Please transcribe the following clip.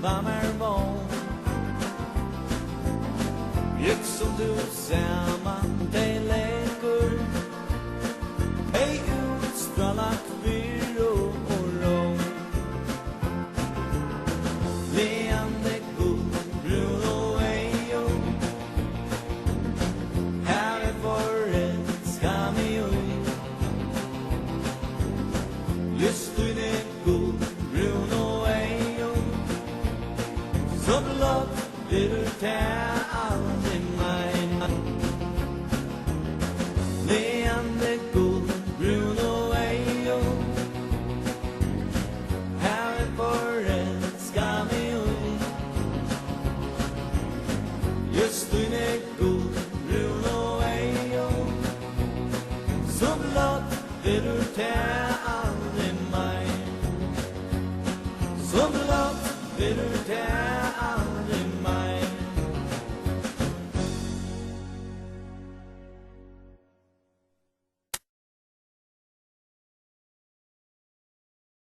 varmer vån. Jag som du samman dig leker, hej utstråla kvirr och rån. Leende gullbrún och eygu, här är förälska mig ui. Just du det gullbrún och eygu, så blott vill du ta aldrig mig. Leende gullbrún och eygu, här är förälska mig ui. Just du det gullbrún och eygu, så blott vill du ta aldrig mig. Så blott vill du ta